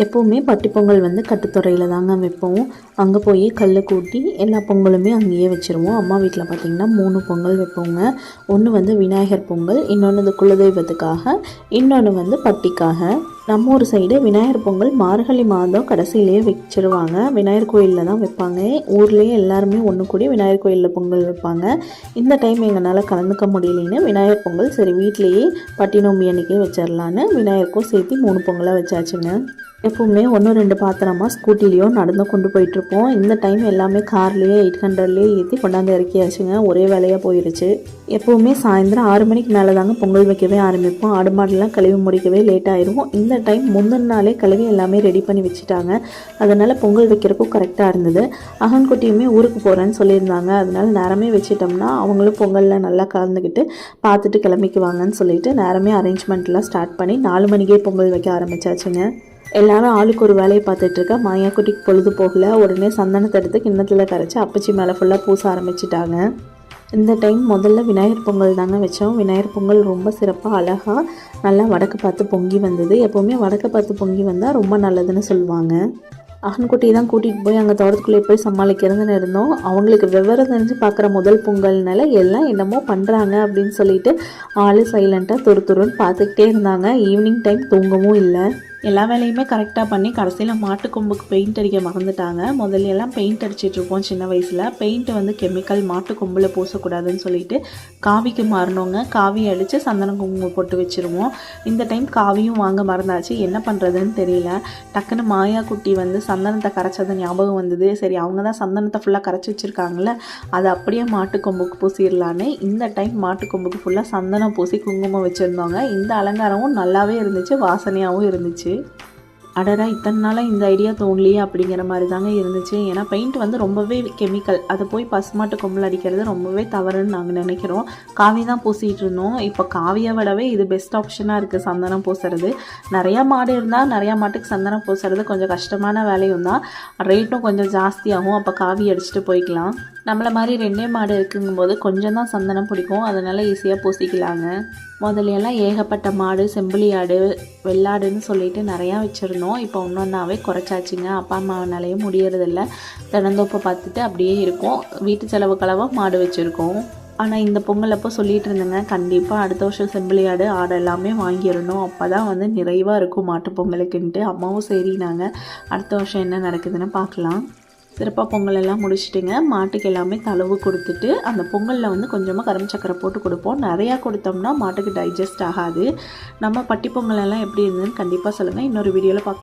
எப்போவுமே பட்டி பொங்கல் வந்து கட்டுத்துறையில் தாங்க வைப்போம். அங்கே போய் கல் கூட்டி எல்லா பொங்கலுமே அங்கேயே வச்சுருவோம். அம்மா வீட்டில் பார்த்திங்கன்னா 3 பொங்கல் வைப்போங்க. ஒன்று வந்து விநாயகர் பொங்கல், இன்னொன்று இந்த குலதெய்வத்துக்காக, இன்னொன்று வந்து பட்டிக்காக. நம்ம ஊர் சைடு விநாயகர் பொங்கல் மார்கழி மாதம் கடைசியிலேயே வச்சுருவாங்க. விநாயகர் கோயிலில் தான் வைப்பாங்க. ஊர்லேயே எல்லாருமே ஒன்று கூடி விநாயகர் கோயிலில் பொங்கல் வைப்பாங்க. இந்த டைம் எங்களால் கலந்துக்க முடியலைன்னு விநாயகர் பொங்கல் சரி வீட்லேயே பட்டி நோம்பி அன்றைக்கே வச்சிடலான்னு விநாயகருக்கும் சேர்த்து 3 பொங்கலாக வச்சாச்சுங்க. எப்போவுமே 1-2 பாத்திரமாக ஸ்கூட்டிலேயோ நடந்து கொண்டு போயிட்டுருப்போம். இந்த டைம் எல்லாமே கார்லேயே 800லேயே ஏற்றி கொண்டாந்து இறக்கியாச்சுங்க. ஒரே வேலையாக போயிடுச்சு. எப்போவுமே சாயந்தரம் 6 மணிக்கு மேலே தாங்க பொங்கல் வைக்கவே ஆரம்பிப்போம். ஆடு மாடெல்லாம் கழுவி முடிக்கவே லேட் ஆயிரும். இந்த டைம் முந்தின நாளே கழுவி எல்லாமே ரெடி பண்ணி வச்சுட்டாங்க. அதனால் பொங்கல் வைக்கிறக்கும் கரெக்டாக இருந்தது. அகன்குட்டியுமே ஊருக்கு போகிறேன்னு சொல்லியிருந்தாங்க. அதனால் நேரமே வச்சிட்டோம்னா அவங்களும் பொங்கலில் நல்லா கலந்துக்கிட்டு பார்த்துட்டு கிளம்பிக்குவாங்கன்னு சொல்லிட்டு நேரமே அரேஞ்ச்மெண்ட்லாம் ஸ்டார்ட் பண்ணி 4 மணிக்கே பொங்கல் வைக்க ஆரம்பித்தாச்சுங்க. எல்லாரும் ஆளுக்கு ஒரு வேலையை பார்த்துட்ருக்கா. மாயாக்குட்டிக்கு பொழுது போகல. உடனே சந்தனத்தை எடுத்து கிண்ணத்தில் கரைச்சி அப்பச்சி மேலே ஃபுல்லாக பூச ஆரம்பிச்சிட்டாங்க. இந்த டைம் முதல்ல விநாயகர் பொங்கல் தாங்க வச்சோம். விநாயகர் பொங்கல் ரொம்ப சிறப்பாக அழகாக நல்லா வடக்கு பார்த்து பொங்கி வந்தது. எப்போவுமே வடக்கு பார்த்து பொங்கி வந்தால் ரொம்ப நல்லதுன்னு சொல்லுவாங்க. அகன்குட்டியை தான் கூட்டிகிட்டு போய் அங்கே தோட்டத்துக்குள்ளே போய் சமாளிக்கிறதுன்னு இருந்தோம். அவங்களுக்கு விவரம் தெரிஞ்சு பார்க்குற முதல் பொங்கல்னால எல்லாம் என்னமோ பண்ணுறாங்க அப்படின்னு சொல்லிட்டு ஆள் சைலண்ட்டாக துருன்னு பார்த்துக்கிட்டே இருந்தாங்க. ஈவினிங் டைம் தூங்கவும் இல்லை. எல்லா வேலையுமே கரெக்டாக பண்ணி கடைசியில் மாட்டுக்கொம்புக்கு பெயிண்ட் அடிக்க மறந்துட்டாங்க. முதல்ல எல்லாம் பெயிண்ட் அடிச்சிட்ருப்போம் சின்ன வயசில். பெயிண்ட் வந்து கெமிக்கல் மாட்டுக்கொம்பில் பூசக்கூடாதுன்னு சொல்லிட்டு காவிக்கு மாறினோங்க. காவி அடித்து சந்தன குங்குமம் போட்டு வச்சுருவோம். இந்த டைம் காவியும் வாங்க மறந்தாச்சு. என்ன பண்ணுறதுன்னு தெரியல. டக்குன்னு மாயா குட்டி வந்து சந்தனத்தை கரைச்சது ஞாபகம் வந்தது. சரி அவங்க தான் சந்தனத்தை ஃபுல்லாக கரைச்சி வச்சுருக்காங்களே, அதை அப்படியே மாட்டுக்கொம்புக்கு பூசிடலான்னு இந்த டைம் மாட்டுக்கொம்புக்கு ஃபுல்லாக சந்தனம் பூசி குங்குமம் வச்சுருந்தோங்க. இந்த அலங்காரமும் நல்லாவே இருந்துச்சு, வாசனையாகவும் இருந்துச்சு. அடடா இத்தனை நாளாக இந்த ஐடியா தோணலையே அப்படிங்கிற மாதிரி தாங்க இருந்துச்சு. ஏன்னா பெயிண்ட் வந்து ரொம்பவே கெமிக்கல். அதை போய் பசுமாட்டு கொம்பில் அடிக்கிறது ரொம்பவே தவறுன்னு நாங்கள் நினைக்கிறோம். காவி தான் பூசிகிட்டு இருந்தோம். இப்போ காவியை விடவே இது பெஸ்ட் ஆப்ஷனாக இருக்குது சந்தனம் பூசுறது. நிறையா மாடு இருந்தால் நிறையா மாட்டுக்கு சந்தனம் பூசுறது கொஞ்சம் கஷ்டமான வேலையும் தான். ரேட்டும் கொஞ்சம் ஜாஸ்தியாகும். அப்போ காவி அடிச்சுட்டு போய்க்கலாம். நம்மளை மாதிரி 2 மாடு இருக்குங்கும்போது கொஞ்சம் தான் சந்தனம் பிடிக்கும். அதனால் ஈஸியாக பூசிக்கலாங்க. முதலையெல்லாம் ஏகப்பட்ட மாடு, செம்பிளி ஆடு, வெள்ளாடுன்னு சொல்லிட்டு நிறையா வச்சுருந்தோம். இப்போ ஒன்றொன்னாவே குறைச்சாச்சுங்க. அப்பா அம்மாவனாலேயே முடியறதில்ல. தினந்தோப்பை பார்த்துட்டு அப்படியே இருக்கும். வீட்டு செலவுக்களவாக மாடு வச்சுருக்கோம். ஆனால் இந்த பொங்கல் அப்போ சொல்லிகிட்டு இருந்தேங்க, கண்டிப்பாக அடுத்த வருஷம் செம்பிளி ஆடு எல்லாமே வாங்கிடணும். அப்போ தான் வந்து நிறைவாக இருக்கும் மாட்டு பொங்கலுக்குன்ட்டு. அம்மாவும் சரினாங்க. அடுத்த வருஷம் என்ன நடக்குதுன்னு பார்க்கலாம். சிறப்பாக பொங்கல் எல்லாம் முடிச்சுட்டுங்க. மாட்டுக்கு எல்லாமே தளவு கொடுத்துட்டு அந்த பொங்கலில் வந்து கொஞ்சமாக கரும்பு சக்கரை போட்டு கொடுப்போம். நிறையா கொடுத்தோம்னா மாட்டுக்கு டைஜஸ்ட் ஆகாது. நம்ம பட்டி பொங்கல் எல்லாம் எப்படி இருந்ததுன்னு கண்டிப்பாக சொல்லுங்கள். இன்னொரு வீடியோவில் பார்க்க